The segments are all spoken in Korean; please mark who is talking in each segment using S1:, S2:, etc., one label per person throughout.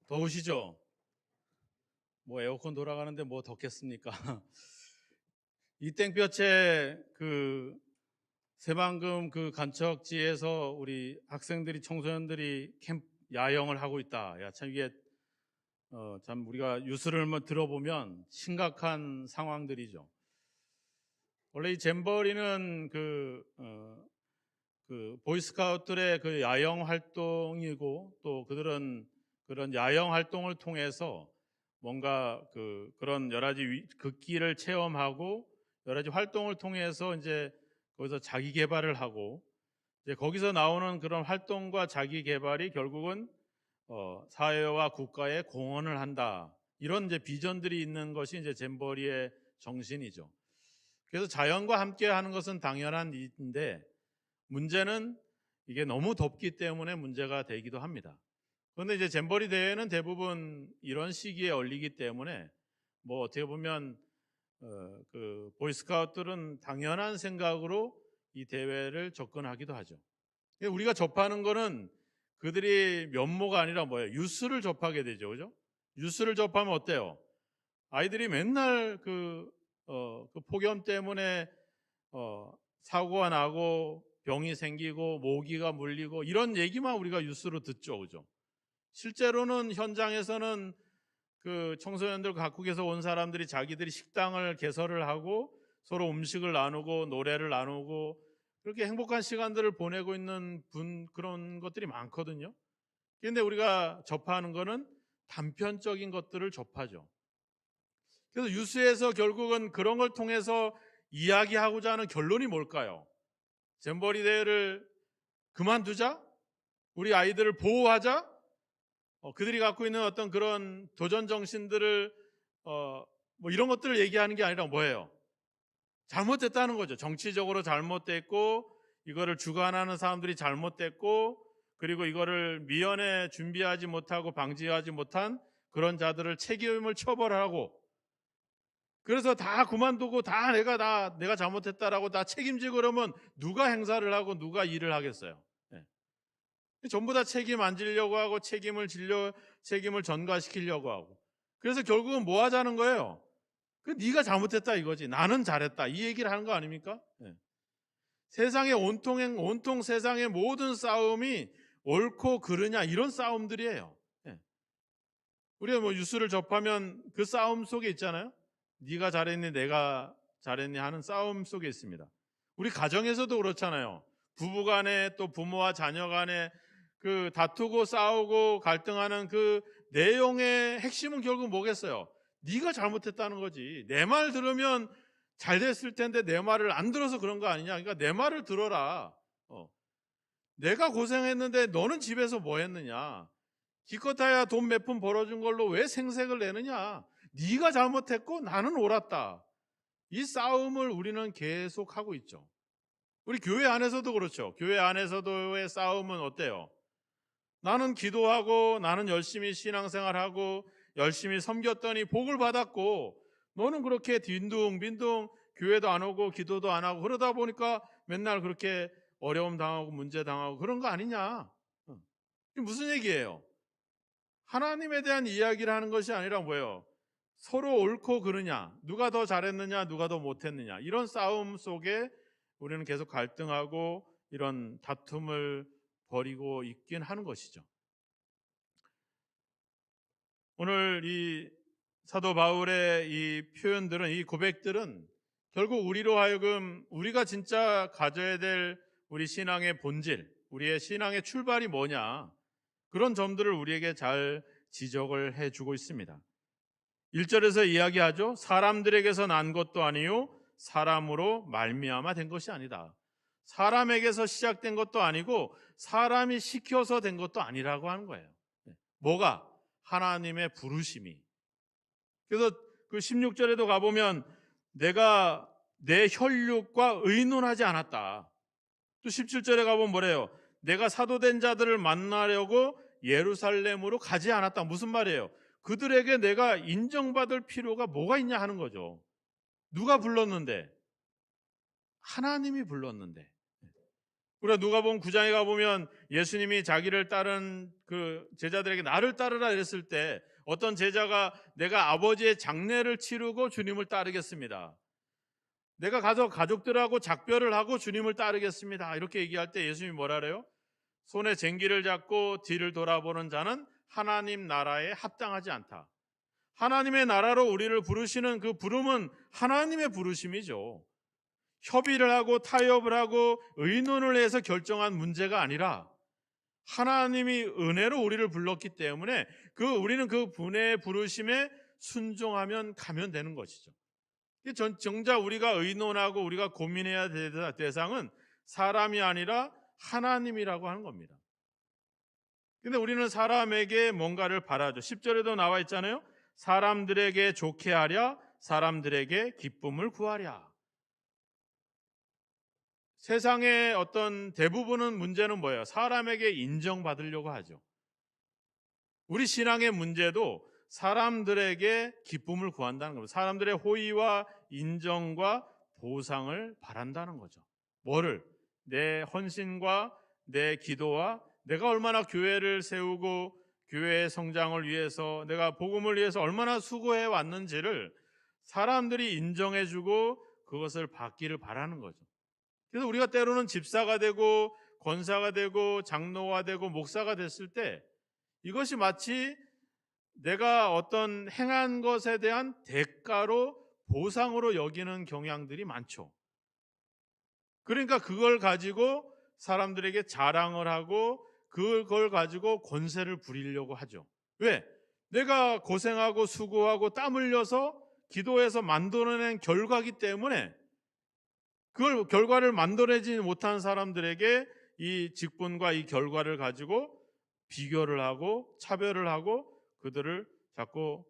S1: 더우시죠? 뭐 에어컨 돌아가는데 뭐 덥겠습니까? 이 땡볕에 새만금 간척지에서 우리 학생들이 청소년들이 야영을 하고 있다. 야, 참 이게 참 우리가 뉴스를 한번 들어보면 심각한 상황들이죠. 원래 이 잼버리는 보이스카우트들의 야영 활동이고, 또 그들은 그런 야영 활동을 통해서 뭔가 그런 여러 가지 극기를 체험하고 여러 가지 활동을 통해서 이제 거기서 자기 개발을 하고, 이제 거기서 나오는 그런 활동과 자기 개발이 결국은 사회와 국가에 공헌을 한다. 이런 이제 비전들이 있는 것이 이제 잼버리의 정신이죠. 그래서 자연과 함께 하는 것은 당연한 일인데, 문제는 이게 너무 덥기 때문에 문제가 되기도 합니다. 그런데 이제 잼버리 대회는 대부분 이런 시기에 열리기 때문에 뭐 어떻게 보면 보이스카우트들은 당연한 생각으로 이 대회를 접근하기도 하죠. 우리가 접하는 거는 그들이 면모가 아니라 뭐예요? 뉴스를 접하게 되죠, 그죠? 뉴스를 접하면 어때요? 아이들이 맨날 폭염 때문에 사고가 나고 병이 생기고 모기가 물리고 이런 얘기만 우리가 뉴스로 듣죠, 그죠? 실제로는 현장에서는 청소년들 각국에서 온 사람들이 자기들이 식당을 개설을 하고 서로 음식을 나누고 노래를 나누고 그렇게 행복한 시간들을 보내고 있는 그런 것들이 많거든요. 그런데 우리가 접하는 거는 단편적인 것들을 접하죠. 그래서 뉴스에서 결국은 그런 걸 통해서 이야기하고자 하는 결론이 뭘까요? 잼버리 대회를 그만두자? 우리 아이들을 보호하자? 그들이 갖고 있는 어떤 그런 도전 정신들을 뭐 이런 것들을 얘기하는 게 아니라 뭐예요? 잘못됐다는 거죠. 정치적으로 잘못됐고, 이거를 주관하는 사람들이 잘못됐고, 그리고 이거를 미연에 준비하지 못하고 방지하지 못한 그런 자들을 책임을 처벌하고, 그래서 다 그만두고 내가 잘못했다라고 다 책임지고 그러면 누가 행사를 하고 누가 일을 하겠어요? 네. 전부 다 책임 안 지려고 하고 책임을 전가시키려고 하고. 그래서 결국은 뭐 하자는 거예요? 네가 잘못했다 이거지. 나는 잘했다. 이 얘기를 하는 거 아닙니까? 네. 세상의 온통 세상의 모든 싸움이 옳고 그르냐 이런 싸움들이에요. 네. 우리가 뭐 뉴스를 접하면 그 싸움 속에 있잖아요. 네가 잘했니 내가 잘했니 하는 싸움 속에 있습니다. 우리 가정에서도 그렇잖아요. 부부 간에 또 부모와 자녀 간에 다투고 싸우고 갈등하는 그 내용의 핵심은 결국 뭐겠어요? 네가 잘못했다는 거지. 내 말 들으면 잘 됐을 텐데 내 말을 안 들어서 그런 거 아니냐. 그러니까 내 말을 들어라. 내가 고생했는데 너는 집에서 뭐 했느냐. 기껏해야 돈 몇 푼 벌어준 걸로 왜 생색을 내느냐. 네가 잘못했고 나는 옳았다. 이 싸움을 우리는 계속 하고 있죠. 우리 교회 안에서도 그렇죠. 교회 안에서도의 싸움은 어때요? 나는 기도하고 나는 열심히 신앙생활하고 열심히 섬겼더니 복을 받았고 너는 그렇게 빈둥빈둥 교회도 안 오고 기도도 안 하고 그러다 보니까 맨날 그렇게 어려움 당하고 문제 당하고 그런 거 아니냐. 이게 무슨 얘기예요? 하나님에 대한 이야기를 하는 것이 아니라 뭐예요? 서로 옳고 그르냐, 누가 더 잘했느냐, 누가 더 못했느냐 이런 싸움 속에 우리는 계속 갈등하고 이런 다툼을 벌이고 있긴 하는 것이죠. 오늘 이 사도 바울의 이 표현들은, 이 고백들은 결국 우리로 하여금 우리가 진짜 가져야 될 우리 신앙의 본질, 우리의 신앙의 출발이 뭐냐, 그런 점들을 우리에게 잘 지적을 해주고 있습니다. 1절에서 이야기하죠. 사람들에게서 난 것도 아니요 사람으로 말미암아 된 것이 아니다. 사람에게서 시작된 것도 아니고 사람이 시켜서 된 것도 아니라고 하는 거예요. 뭐가? 하나님의 부르심이. 그래서 16절에도 가보면 내가 내 혈육과 의논하지 않았다. 또 17절에 가보면 뭐래요? 내가 사도된 자들을 만나려고 예루살렘으로 가지 않았다. 무슨 말이에요? 그들에게 내가 인정받을 필요가 뭐가 있냐 하는 거죠. 누가 불렀는데? 하나님이 불렀는데. 우리가 누가복음 9장에 가보면 예수님이 자기를 따른 그 제자들에게 나를 따르라 이랬을 때 어떤 제자가 내가 아버지의 장례를 치르고 주님을 따르겠습니다, 내가 가서 가족들하고 작별을 하고 주님을 따르겠습니다, 이렇게 얘기할 때 예수님이 뭐라 그래요? 손에 쟁기를 잡고 뒤를 돌아보는 자는 하나님 나라에 합당하지 않다. 하나님의 나라로 우리를 부르시는 그 부름은 하나님의 부르심이죠. 협의를 하고 타협을 하고 의논을 해서 결정한 문제가 아니라 하나님이 은혜로 우리를 불렀기 때문에 우리는 그 분의 부르심에 순종하면 가면 되는 것이죠. 정작 우리가 의논하고 우리가 고민해야 될 대상은 사람이 아니라 하나님이라고 하는 겁니다. 근데 우리는 사람에게 뭔가를 바라죠. 10절에도 나와 있잖아요. 사람들에게 좋게 하랴, 사람들에게 기쁨을 구하랴. 세상의 어떤 대부분은 문제는 뭐예요? 사람에게 인정받으려고 하죠. 우리 신앙의 문제도 사람들에게 기쁨을 구한다는 겁니다. 사람들의 호의와 인정과 보상을 바란다는 거죠. 뭐를? 내 헌신과 내 기도와 내가 얼마나 교회를 세우고 교회의 성장을 위해서 내가 복음을 위해서 얼마나 수고해 왔는지를 사람들이 인정해주고 그것을 받기를 바라는 거죠. 그래서 우리가 때로는 집사가 되고 권사가 되고 장로가 되고 목사가 됐을 때 이것이 마치 내가 어떤 행한 것에 대한 대가로 보상으로 여기는 경향들이 많죠. 그러니까 그걸 가지고 사람들에게 자랑을 하고 그걸 가지고 권세를 부리려고 하죠. 왜? 내가 고생하고 수고하고 땀 흘려서 기도해서 만들어낸 결과기 때문에 그걸 결과를 만들어내지 못한 사람들에게 이 직분과 이 결과를 가지고 비교를 하고 차별을 하고 그들을 자꾸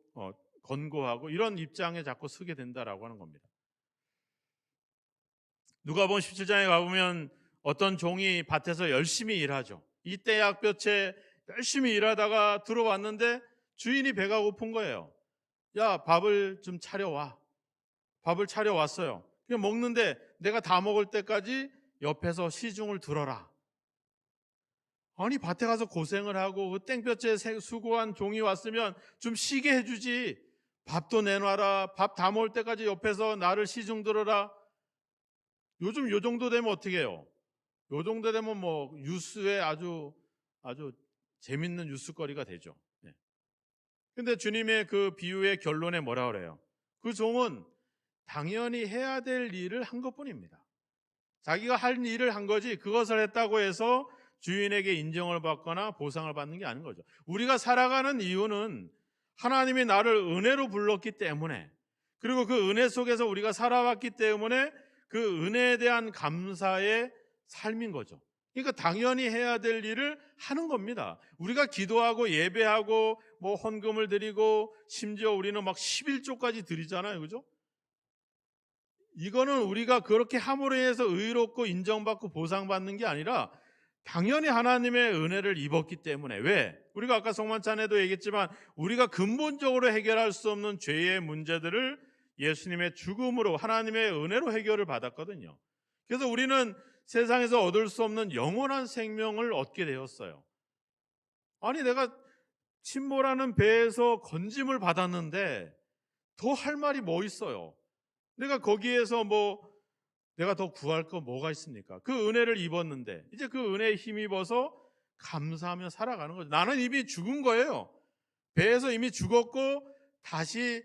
S1: 권고하고 이런 입장에 자꾸 서게 된다라고 하는 겁니다. 누가복음 17장에 가보면 어떤 종이 밭에서 열심히 일하죠. 이때 약볕에 열심히 일하다가 들어왔는데 주인이 배가 고픈 거예요. 야, 밥을 좀 차려와. 밥을 차려왔어요. 그냥 먹는데 내가 다 먹을 때까지 옆에서 시중을 들어라. 아니, 밭에 가서 고생을 하고 그 땡볕에 수고한 종이 왔으면 좀 쉬게 해주지. 밥도 내놔라. 밥 다 먹을 때까지 옆에서 나를 시중 들어라. 요즘 요 정도 되면 어떻게 해요? 요 정도 되면 뭐 뉴스에 아주 재밌는 뉴스거리가 되죠. 네. 근데 주님의 그 비유의 결론에 뭐라 그래요? 그 종은 당연히 해야 될 일을 한 것뿐입니다. 자기가 할 일을 한 거지 그것을 했다고 해서 주인에게 인정을 받거나 보상을 받는 게 아닌 거죠. 우리가 살아가는 이유는 하나님이 나를 은혜로 불렀기 때문에, 그리고 그 은혜 속에서 우리가 살아왔기 때문에 그 은혜에 대한 감사의 삶인 거죠. 그러니까 당연히 해야 될 일을 하는 겁니다. 우리가 기도하고 예배하고 뭐 헌금을 드리고 심지어 우리는 막 11조까지 드리잖아요. 그죠? 이거는 우리가 그렇게 함으로 해서 의롭고 인정받고 보상받는 게 아니라 당연히 하나님의 은혜를 입었기 때문에. 왜? 우리가 아까 성만찬에도 얘기했지만 우리가 근본적으로 해결할 수 없는 죄의 문제들을 예수님의 죽음으로 하나님의 은혜로 해결을 받았거든요. 그래서 우리는 세상에서 얻을 수 없는 영원한 생명을 얻게 되었어요. 아니, 내가 침몰하는 배에서 건짐을 받았는데 더 할 말이 뭐 있어요? 내가 거기에서 내가 더 구할 거 뭐가 있습니까? 그 은혜를 입었는데 이제 그 은혜에 힘입어서 감사하며 살아가는 거죠. 나는 이미 죽은 거예요. 배에서 이미 죽었고 다시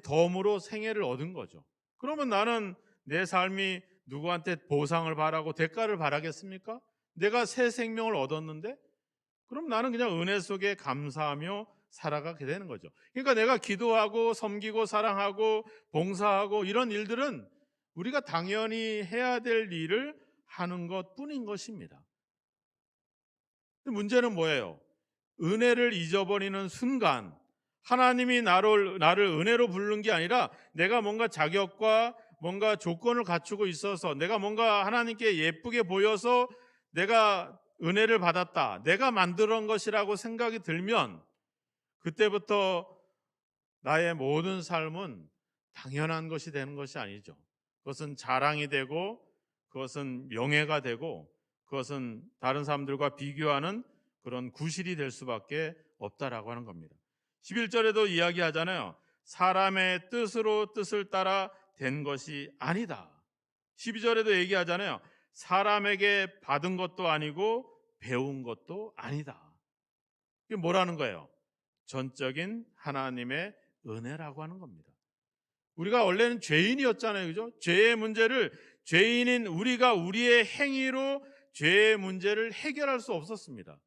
S1: 덤으로 생애를 얻은 거죠. 그러면 나는 내 삶이 누구한테 보상을 바라고 대가를 바라겠습니까? 내가 새 생명을 얻었는데 그럼 나는 그냥 은혜 속에 감사하며 살아가게 되는 거죠. 그러니까 내가 기도하고 섬기고 사랑하고 봉사하고 이런 일들은 우리가 당연히 해야 될 일을 하는 것뿐인 것입니다. 문제는 뭐예요? 은혜를 잊어버리는 순간 하나님이 나를 은혜로 부른 게 아니라 내가 뭔가 자격과 뭔가 조건을 갖추고 있어서 내가 뭔가 하나님께 예쁘게 보여서 내가 은혜를 받았다, 내가 만들어온 것이라고 생각이 들면 그때부터 나의 모든 삶은 당연한 것이 되는 것이 아니죠. 그것은 자랑이 되고 그것은 명예가 되고 그것은 다른 사람들과 비교하는 그런 구실이 될 수밖에 없다라고 하는 겁니다. 11절에도 이야기하잖아요. 사람의 뜻으로 뜻을 따라 된 것이 아니다. 12절에도 얘기하잖아요. 사람에게 받은 것도 아니고 배운 것도 아니다. 이게 뭐라는 거예요? 전적인 하나님의 은혜라고 하는 겁니다. 우리가 원래는 죄인이었잖아요. 그죠? 죄의 문제를 죄인인 우리가 우리의 행위로 죄의 문제를 해결할 수 없었습니다.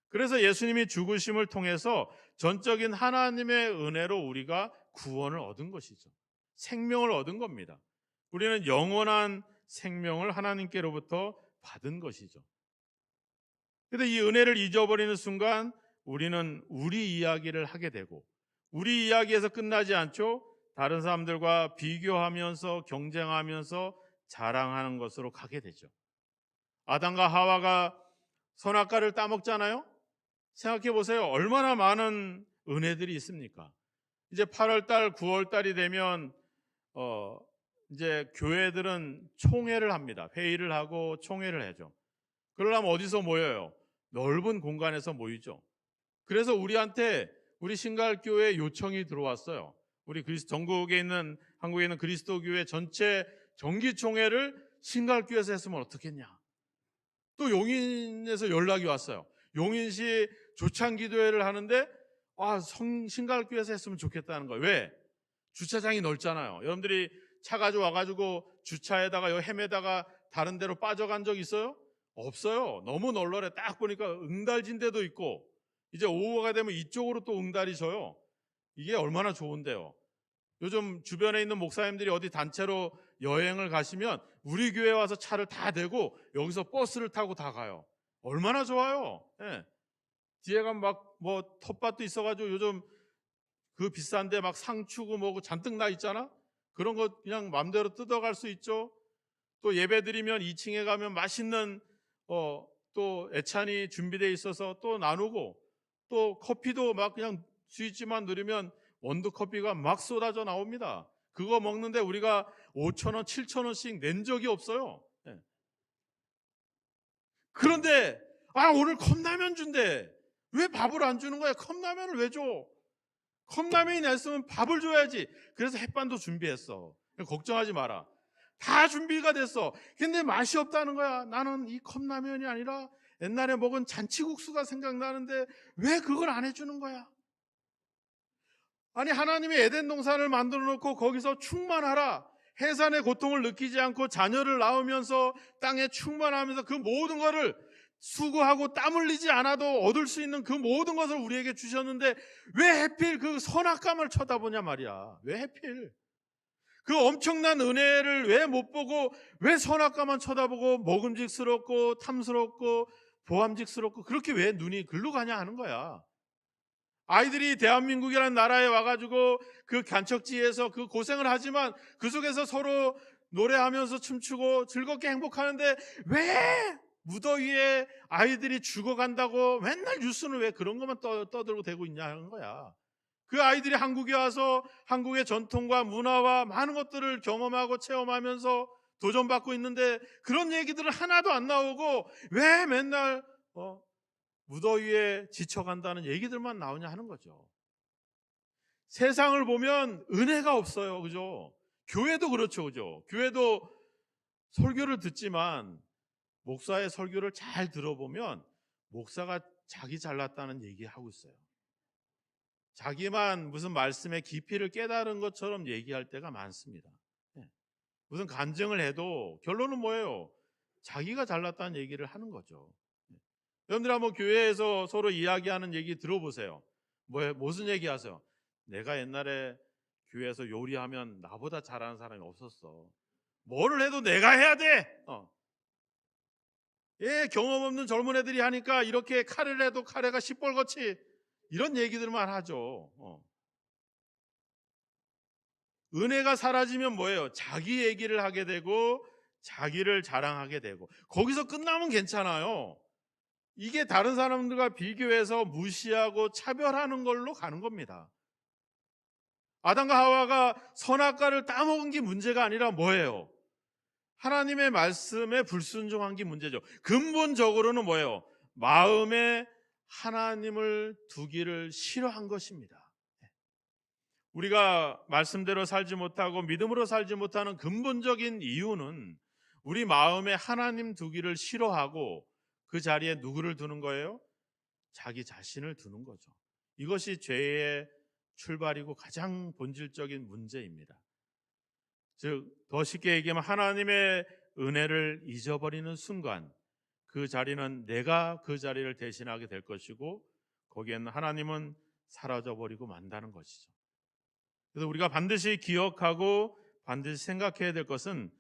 S1: 그래서 예수님이 죽으심을 통해서 전적인 하나님의 은혜로 우리가 구원을 얻은 것이죠. 생명을 얻은 겁니다. 우리는 영원한 생명을 하나님께로부터 받은 것이죠. 그런데 이 은혜를 잊어버리는 순간 우리는 우리 이야기를 하게 되고, 우리 이야기에서 끝나지 않죠. 다른 사람들과 비교하면서 경쟁하면서 자랑하는 것으로 가게 되죠. 아담과 하와가 선악과를 따먹잖아요. 생각해 보세요. 얼마나 많은 은혜들이 있습니까? 이제 8월 달, 9월 달이 되면 이제 교회들은 총회를 합니다. 회의를 하고 총회를 하죠. 그러려면 어디서 모여요? 넓은 공간에서 모이죠. 그래서 우리 신갈교회 요청이 들어왔어요. 우리 전국에 있는, 한국에 있는 그리스도교회 전체 정기총회를 신갈교회에서 했으면 어떻겠냐. 또 용인에서 연락이 왔어요. 용인시 조창기도회를 하는데 신갈교회에서 했으면 좋겠다는 거예요. 왜? 주차장이 넓잖아요. 여러분들이 차 가지고 와가지고 주차에다가 여기 헤매다가 다른 데로 빠져간 적 있어요? 없어요. 너무 널널해. 딱 보니까 응달진 데도 있고, 이제 오후가 되면 이쪽으로 또 응달이 져요. 이게 얼마나 좋은데요. 요즘 주변에 있는 목사님들이 어디 단체로 여행을 가시면 우리 교회 와서 차를 다 대고 여기서 버스를 타고 다 가요. 얼마나 좋아요. 예. 뒤에 가면 막 텃밭도 있어가지고 요즘 그 비싼데 막 상추고 뭐고 잔뜩 나 있잖아. 그런 거 그냥 마음대로 뜯어갈 수 있죠. 또 예배 드리면 2층에 가면 맛있는 또 애찬이 준비되어 있어서 또 나누고, 또 커피도 막 그냥 스위치만 누르면 원두 커피가 막 쏟아져 나옵니다. 그거 먹는데 우리가 5,000원, 7,000원씩 낸 적이 없어요. 네. 그런데 오늘 컵라면 준대. 왜 밥을 안 주는 거야? 컵라면을 왜 줘? 컵라면이 냈으면 밥을 줘야지. 그래서 햇반도 준비했어. 걱정하지 마라. 다 준비가 됐어. 근데 맛이 없다는 거야. 나는 이 컵라면이 아니라 옛날에 먹은 잔치국수가 생각나는데 왜 그걸 안 해주는 거야? 아니, 하나님이 에덴 동산을 만들어 놓고 거기서 충만하라. 해산의 고통을 느끼지 않고 자녀를 낳으면서 땅에 충만하면서 그 모든 것을 수고하고 땀 흘리지 않아도 얻을 수 있는 그 모든 것을 우리에게 주셨는데 왜 하필 그 선악감을 쳐다보냐 말이야. 왜 하필 그 엄청난 은혜를 왜 못 보고 왜 선악감만 쳐다보고 먹음직스럽고 탐스럽고 보암직스럽고 그렇게 왜 눈이 글로 가냐 하는 거야. 아이들이 대한민국이라는 나라에 와가지고 그 간척지에서 그 고생을 하지만 그 속에서 서로 노래하면서 춤추고 즐겁게 행복하는데 왜 무더위에 아이들이 죽어간다고 맨날 뉴스는 왜 그런 것만 떠들고 대고 있냐 하는 거야. 그 아이들이 한국에 와서 한국의 전통과 문화와 많은 것들을 경험하고 체험하면서 도전받고 있는데 그런 얘기들은 하나도 안 나오고 왜 맨날 무더위에 지쳐간다는 얘기들만 나오냐 하는 거죠. 세상을 보면 은혜가 없어요. 그죠? 교회도 그렇죠. 그죠? 교회도 설교를 듣지만 목사의 설교를 잘 들어보면 목사가 자기 잘났다는 얘기하고 있어요. 자기만 무슨 말씀의 깊이를 깨달은 것처럼 얘기할 때가 많습니다. 무슨 간증을 해도 결론은 뭐예요? 자기가 잘났다는 얘기를 하는 거죠. 여러분들 한번 교회에서 서로 이야기하는 얘기 들어보세요. 무슨 얘기 하세요? 내가 옛날에 교회에서 요리하면 나보다 잘하는 사람이 없었어. 뭐를 해도 내가 해야 돼. 경험 없는 젊은 애들이 하니까 이렇게 카레를 해도 카레가 시뻘겋지. 이런 얘기들만 하죠. 은혜가 사라지면 뭐예요? 자기 얘기를 하게 되고 자기를 자랑하게 되고 거기서 끝나면 괜찮아요. 이게 다른 사람들과 비교해서 무시하고 차별하는 걸로 가는 겁니다. 아담과 하와가 선악과를 따먹은 게 문제가 아니라 뭐예요? 하나님의 말씀에 불순종한 게 문제죠. 근본적으로는 뭐예요? 마음에 하나님을 두기를 싫어한 것입니다. 우리가 말씀대로 살지 못하고 믿음으로 살지 못하는 근본적인 이유는 우리 마음에 하나님 두기를 싫어하고 그 자리에 누구를 두는 거예요? 자기 자신을 두는 거죠. 이것이 죄의 출발이고 가장 본질적인 문제입니다. 즉, 더 쉽게 얘기하면 하나님의 은혜를 잊어버리는 순간 그 자리는 내가 그 자리를 대신하게 될 것이고 거기에는 하나님은 사라져버리고 만다는 것이죠. 그래서 우리가 반드시 기억하고 반드시 생각해야 될 것은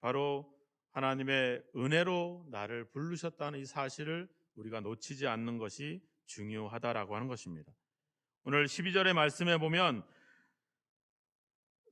S1: 바로 하나님의 은혜로 나를 부르셨다는 이 사실을 우리가 놓치지 않는 것이 중요하다라고 하는 것입니다. 오늘 12절의 말씀에 보면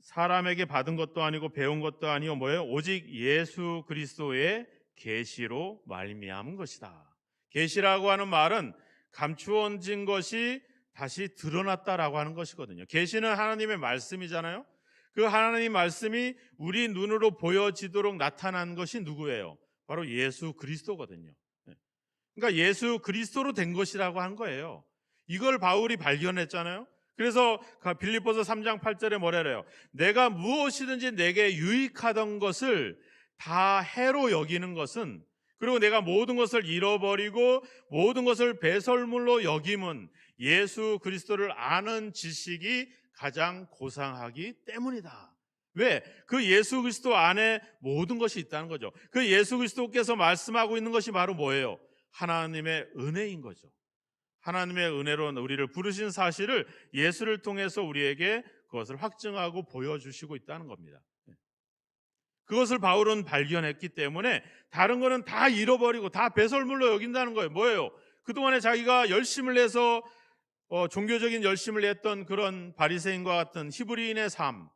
S1: 사람에게 받은 것도 아니고 배운 것도 아니요 뭐예요? 오직 예수 그리스도의 계시로 말미암은 것이다. 계시라고 하는 말은 감추어진 것이 다시 드러났다라고 하는 것이거든요. 계시는 하나님의 말씀이잖아요. 그 하나님 말씀이 우리 눈으로 보여지도록 나타난 것이 누구예요? 바로 예수 그리스도거든요. 그러니까 예수 그리스도로 된 것이라고 한 거예요. 이걸 바울이 발견했잖아요. 그래서 빌립보서 3장 8절에 뭐라 그래요? 내가 무엇이든지 내게 유익하던 것을 다 해로 여기는 것은, 그리고 내가 모든 것을 잃어버리고 모든 것을 배설물로 여김은 예수 그리스도를 아는 지식이 가장 고상하기 때문이다. 왜? 그 예수 그리스도 안에 모든 것이 있다는 거죠. 그 예수 그리스도께서 말씀하고 있는 것이 바로 뭐예요? 하나님의 은혜인 거죠. 하나님의 은혜로 우리를 부르신 사실을 예수를 통해서 우리에게 그것을 확증하고 보여주시고 있다는 겁니다. 그것을 바울은 발견했기 때문에 다른 거는 다 잃어버리고 다 배설물로 여긴다는 거예요. 뭐예요? 그동안에 자기가 열심을 내서 종교적인 열심을 냈던 그런 바리새인과 같은 히브리인의 삶,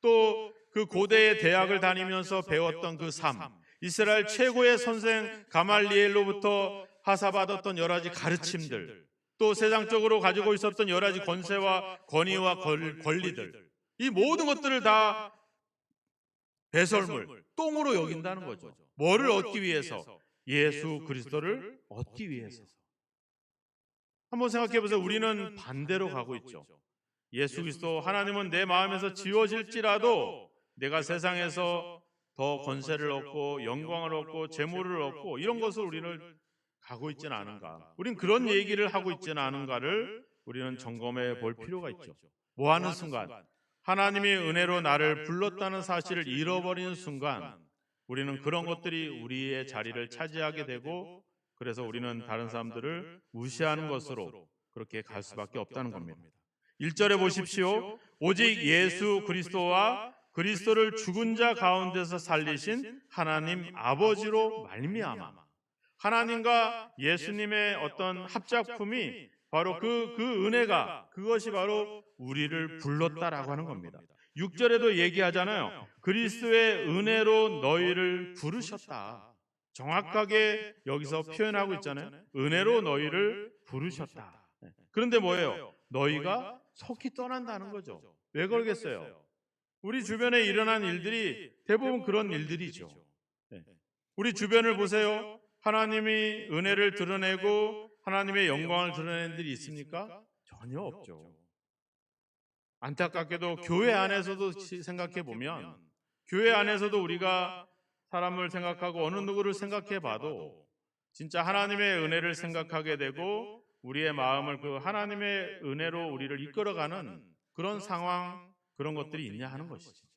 S1: 또 그 고대의 대학을 다니면서 배웠던 그 삶, 이스라엘 최고의 선생 가말리엘로부터 하사받았던 여러 가지 가르침들, 또 세상적으로 가지고 있었던 여러 가지 권세와 권위와 권리들, 이 모든 것들을 다 배설물, 똥으로 여긴다는 거죠. 뭐를 얻기 위해서? 예수 그리스도를 얻기 위해서. 한번 생각해 보세요. 우리는 반대로 가고 있죠. 예수 그리스도, 하나님은 내 마음에서 지워질지라도 내가 세상에서 더 권세를 얻고 영광을 얻고 재물을 얻고 이런 것을 우리는 가고 있지는 않은가? 우리는 그런 얘기를 하고 있지는 않은가를 우리는 점검해 볼 필요가 있죠. 뭐 하는 순간? 하나님의 은혜로 나를 불렀다는 사실을 잃어버리는 순간 우리는 그런 것들이 우리의 자리를 차지하게 되고, 그래서 우리는 다른 사람들을 무시하는 것으로 그렇게 갈 수밖에 없다는 겁니다. 1절에 보십시오. 오직 예수 그리스도와 그리스도를 죽은 자 가운데서 살리신 하나님 아버지로 말미암아. 하나님과 예수님의 어떤 합작품이 바로 그 은혜가, 그것이 바로 우리를 불렀다라고 하는 겁니다. 6절에도 얘기하잖아요. 그리스도의 은혜로 너희를 부르셨다. 정확하게 여기서 표현하고 있잖아요. 은혜로 너희를 부르셨다. 그런데 뭐예요? 너희가 속히 떠난다는 거죠. 왜 그러겠어요? 우리 주변에 일어난 일들이 대부분 그런 일들이죠. 우리 주변을 보세요. 하나님이 은혜를 드러내고 하나님의 영광을 드러내는 일이 있습니까? 전혀 없죠. 안타깝게도 교회 안에서도 생각해 보면, 교회 안에서도 우리가 사람을 생각하고 어느 누구를 생각해 봐도 진짜 하나님의 은혜를 생각하게 되고 우리의 마음을 그 하나님의 은혜로 우리를 이끌어가는 그런 상황, 그런 것들이 있냐 하는 것이죠.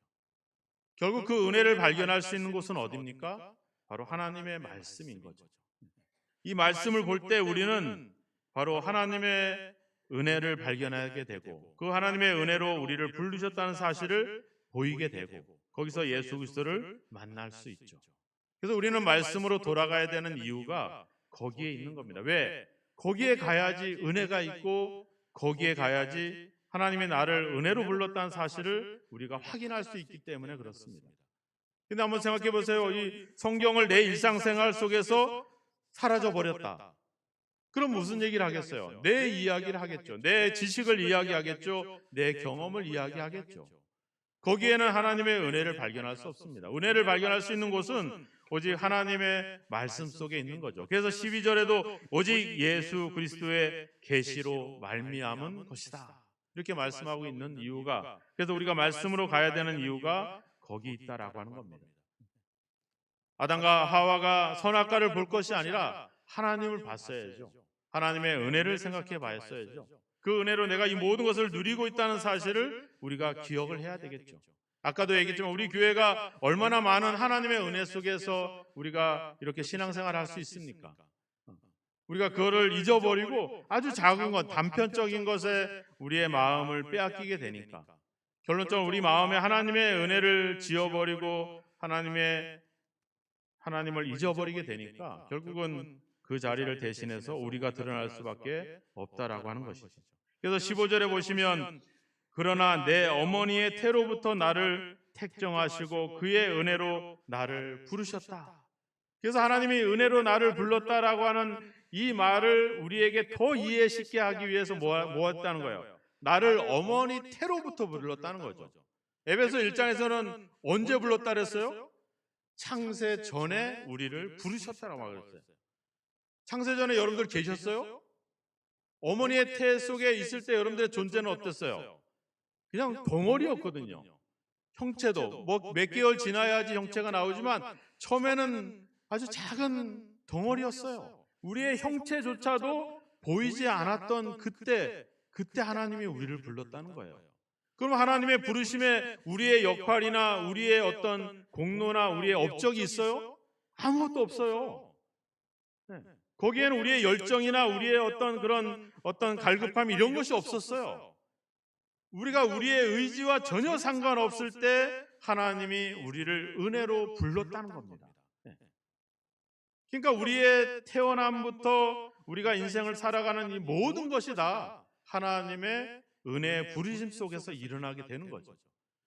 S1: 결국 그 은혜를 발견할 수 있는 곳은 어디입니까? 바로 하나님의 말씀인 거죠. 이 말씀을 볼 때 우리는 바로 하나님의 은혜를 발견하게 되고 그 하나님의 은혜로 우리를 부르셨다는 사실을 보이게 되고 거기서 예수 그리스도를 만날 수 있죠. 그래서 우리는 말씀으로 돌아가야 되는 이유가 거기에 있는 겁니다. 왜? 거기에 가야지 은혜가 있고 거기에 가야지 하나님이 나를 은혜로 불렀다는 사실을 우리가 확인할 수 있기 때문에 그렇습니다. 근데 한번 생각해 보세요. 이 성경을 내 일상생활 속에서 사라져 버렸다. 그럼 무슨 얘기를 하겠어요? 내 이야기를 하겠죠. 내 지식을 이야기하겠죠. 내 경험을 이야기하겠죠. 거기에는 하나님의 은혜를 발견할 수 없습니다. 은혜를 발견할 수 있는 곳은 오직 하나님의 말씀 속에 있는 거죠. 그래서 12절에도 오직 예수 그리스도의 계시로 말미암은 것이다, 이렇게 말씀하고 있는 이유가, 그래서 우리가 말씀으로 가야 되는 이유가 거기 있다라고 하는 겁니다. 아담과 하와가 선악과를 볼 것이 아니라 하나님을 봤어야죠. 하나님의 은혜를 생각해 봤어야죠. 그 은혜로 내가 이 모든 것을 누리고 있다는 사실을 우리가 기억을 해야 되겠죠. 아까도 얘기했지만 우리 교회가 얼마나 많은 하나님의 은혜 속에서 우리가 이렇게 신앙생활을 할 수 있습니까? 우리가 그거를 잊어버리고 아주 작은 것, 단편적인 것에 우리의 마음을 빼앗기게 되니까 결론적으로 우리 마음에 하나님의 은혜를 지워버리고 하나님을 잊어버리게 되니까 결국은 그 자리를 대신해서 우리가 드러날 수밖에 없다라고 하는 것이죠. 그래서 15절에 보시면 그러나 내 어머니의 태로부터 나를 택정하시고 그의 은혜로 나를 부르셨다. 그래서 하나님이 은혜로 나를 불렀다라고 하는 이 말을 우리에게 더 이해 쉽게 하기 위해서 뭐 했다는 거예요? 나를 어머니 태로부터 불렀다는 거죠. 에베소 1장에서는 언제 불렀다 그랬어요? 창세 전에 우리를 부르셨다라고 말했어요. 창세 전에 여러분들 계셨어요? 어머니의 태 속에 있을 때 여러분들의 존재는 어땠어요? 그냥 덩어리였거든요. 형체도 뭐 몇 개월 지나야지 형체가 나오지만 처음에는 아주 작은 덩어리였어요. 우리의 형체조차도 보이지 않았던 그때 하나님이 우리를 불렀다는 거예요. 그럼 하나님의 부르심에 우리의 역할이나 우리의 어떤 공로나 우리의 업적이 있어요? 아무것도 없어요. 네. 거기에는 우리의 열정이나 우리의 어떤 갈급함 이런 것이 없었어요. 우리가 우리의 의지와 전혀 상관없을 때 하나님이 우리를 은혜로 불렀다는 겁니다. 그러니까 우리의 태어남부터 우리가 인생을 살아가는 이 모든 것이 다 하나님의 은혜의 부르심 속에서 일어나게 되는 거죠.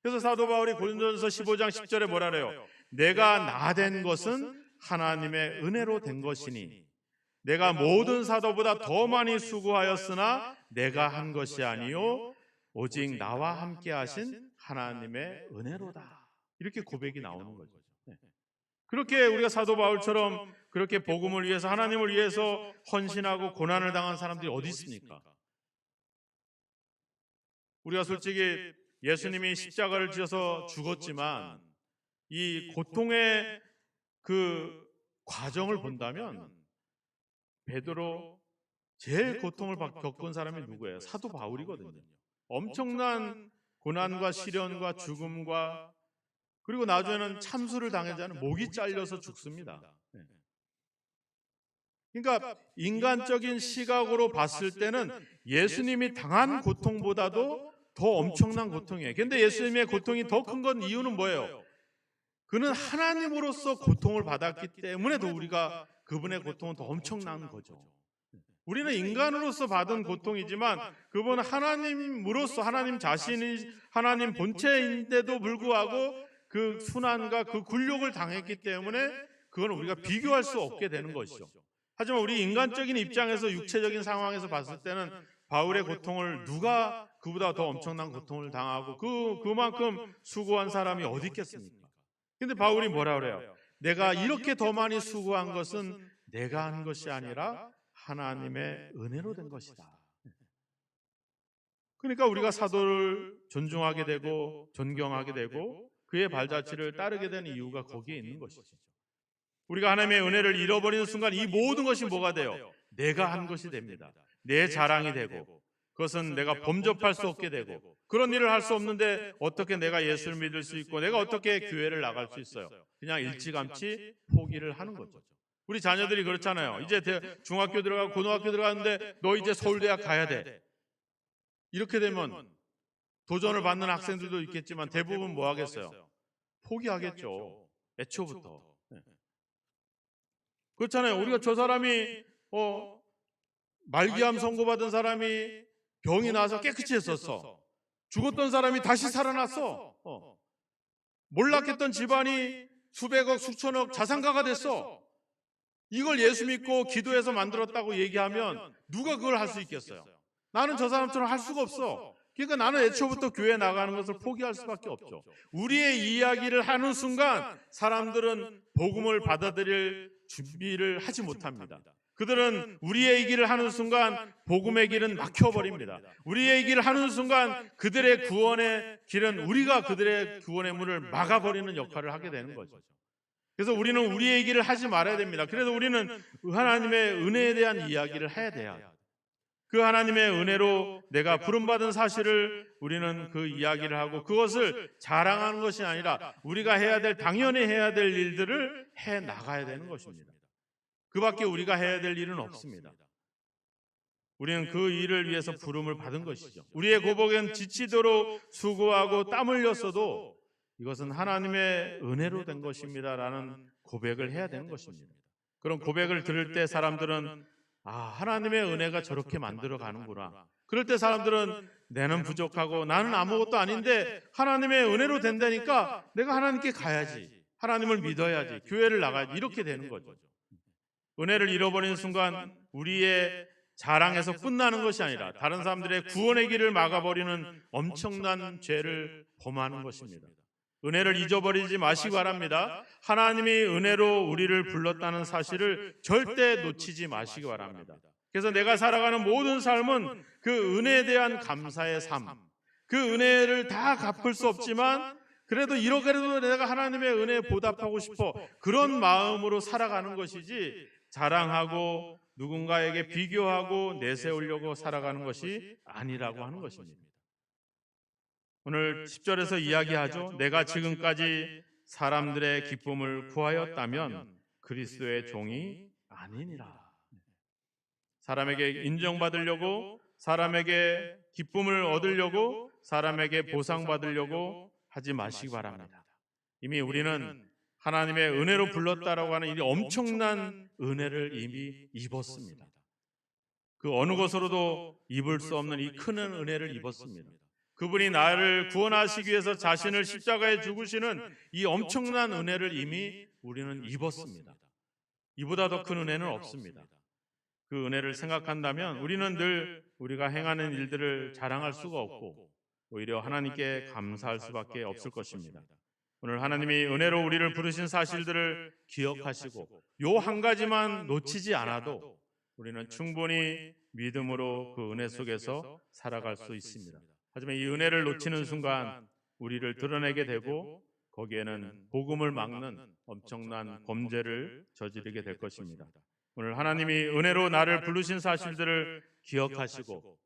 S1: 그래서 사도 바울이 고린도전서 15장 10절에 뭐라 그래요? 내가 나 된 것은 하나님의 은혜로 된 것이니 내가 모든 사도보다 더 많이 수고하였으나 내가 한 것이 아니요 오직 나와 함께 하신 하나님의 은혜로다. 이렇게 고백이 나오는 거죠. 그렇게 우리가 사도 바울처럼 그렇게 복음을 위해서 하나님을 위해서 헌신하고 고난을 당한 사람들이 어디 있습니까? 우리가 솔직히 예수님이 십자가를 지어서 죽었지만 이 고통의 그 과정을 본다면 베드로 제일 고통을 겪은 사람이 누구예요? 사도 바울이거든요. 엄청난 고난과 시련과 죽음과 그리고 나중에는 참수를 당하자는 목이 잘려서 죽습니다. 그러니까 인간적인 시각으로 봤을 때는 예수님이 당한 고통보다도 더 엄청난 고통이에요. 그런데 예수님의 고통이 더 큰 건 이유는 뭐예요? 그는 하나님으로서 고통을 받았기 때문에 더 우리가 그분의 고통은 더 엄청난 거죠. 우리는 인간으로서 받은 고통이지만 그분은 하나님으로서 하나님 자신이 하나님 본체인데도 불구하고 그 순환과 그 굴욕을 당했기 때문에 그건 우리가 비교할 수 없게 되는 것이죠. 하지만 우리 인간적인 입장에서 육체적인 상황에서 봤을 때는 바울의 고통을 누가 그보다 더 엄청난 고통을 당하고 그만큼 수고한 사람이 어디 있겠습니까? 근데 바울이 뭐라 그래요? 내가 이렇게 더 많이 수고한 것은 내가 한 것이 아니라 하나님의 은혜로 된 것이다. 그러니까 우리가 사도를 존중하게 되고 존경하게 되고 그의 발자취를 따르게 되는 이유가 거기에 있는 것이죠. 우리가 하나님의 은혜를 잃어버리는 순간 이 모든 것이 뭐가 돼요? 내가 한 것이 됩니다. 내 자랑이 되고 그것은 내가 범접할 수 없게 되고 그런 일을 할 수 없는데 어떻게 내가 예수를 믿을 수 있고 내가 어떻게 교회를 나갈 수 있어요? 그냥 일찌감치 포기를 하는 거죠. 우리 자녀들이 그렇잖아요. 이제 중학교 들어가고 고등학교 들어가는데 너 이제 서울대학 가야 돼. 이렇게 되면 도전을 받는 학생들도 있겠지만 대부분 뭐 하겠어요? 포기하겠죠. 애초부터. 그렇잖아요. 우리가 저 사람이 말기암 선고받은 사람이 병이 나서 깨끗이 했었어. 죽었던 사람이 다시 살아났어. 몰락했던 집안이 수백억 수천억 자산가가 됐어. 이걸 예수 믿고 기도해서 만들었다고 얘기하면 누가 그걸 할 수 있겠어요? 나는 저 사람처럼 할 수가 없어. 그러니까 나는 애초부터 교회 나가는 것을 포기할 수밖에 없죠. 우리의 이야기를 하는 순간 사람들은 복음을 받아들일 준비를 하지 못합니다. 그들은 우리의 얘기를 하는 순간 복음의 길은 막혀버립니다. 우리의 얘기를 하는 순간 그들의 구원의 길은 우리가 그들의 구원의 문을 막아버리는 역할을 하게 되는 거죠. 그래서 우리는 우리의 얘기를 하지 말아야 됩니다. 그래서 우리는 하나님의 은혜에 대한 이야기를 해야 돼요. 그 하나님의 은혜로 내가 부름받은 사실을 우리는 그 이야기를 하고 그것을 자랑하는 것이 아니라 우리가 해야 될, 당연히 해야 될 일들을 해 나가야 되는 것입니다. 그 밖에 우리가 해야 될 일은 없습니다. 우리는 그 일을 위해서 부름을 받은 것이죠. 우리의 고백은 지치도록 수고하고 땀 흘렸어도 이것은 하나님의 은혜로 된 것입니다라는 고백을 해야 되는 것입니다. 그런 고백을 들을 때 사람들은 하나님의 은혜가 저렇게 만들어 가는구나. 그럴 때 사람들은 내는 부족하고 나는 아무것도 아닌데 하나님의 은혜로 된다니까 내가 하나님께 가야지. 하나님을 믿어야지. 교회를 나가야지. 이렇게 되는 거죠. 은혜를 잃어버리는 순간 우리의 자랑에서 끝나는 것이 아니라 다른 사람들의 구원의 길을 막아버리는 엄청난 죄를 범하는 것입니다. 은혜를 잊어버리지 마시기 바랍니다. 하나님이 은혜로 우리를 불렀다는 사실을 절대 놓치지 마시기 바랍니다. 그래서 내가 살아가는 모든 삶은 그 은혜에 대한 감사의 삶, 그 은혜를 다 갚을 수 없지만 그래도 이렇게라도 내가 하나님의 은혜에 보답하고 싶어 그런 마음으로 살아가는 것이지 자랑하고 누군가에게 비교하고 내세우려고 살아가는 것이 아니라고 하는 것입니다. 오늘 10절에서 이야기하죠. 내가 지금까지 사람들의 기쁨을 구하였다면 그리스도의 종이 아니니라. 사람에게 인정받으려고, 사람에게 기쁨을 얻으려고, 사람에게 보상받으려고 하지 마시기 바랍니다. 이미 우리는 하나님의 은혜로 불렀다라고 하는 이 엄청난 은혜를 이미 입었습니다. 그 어느 것으로도 입을 수 없는 이 큰 은혜를 입었습니다. 그분이 나를 구원하시기 위해서 자신을 십자가에 죽으시는 이 엄청난 은혜를 이미 우리는 입었습니다. 이보다 더 큰 은혜는 없습니다. 그 은혜를 생각한다면 우리는 늘 우리가 행하는 일들을 자랑할 수가 없고 오히려 하나님께 감사할 수밖에 없을 것입니다. 오늘 하나님이 은혜로 우리를 부르신 사실들을 기억하시고 요 한 가지만 놓치지 않아도 우리는 충분히 믿음으로 그 은혜 속에서 살아갈 수 있습니다. 하지만 이 은혜를 놓치는 순간 우리를 드러내게 되고 거기에는 복음을 막는 엄청난 범죄를 저지르게 될 것입니다. 오늘 하나님이 은혜로 나를 부르신 사실들을 기억하시고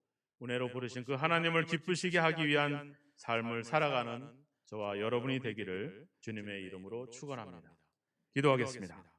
S1: 은혜로 부르신 그 하나님을 기쁘시게 하기 위한 삶을 살아가는 저와 여러분이 되기를 주님의 이름으로 축원합니다. 기도하겠습니다.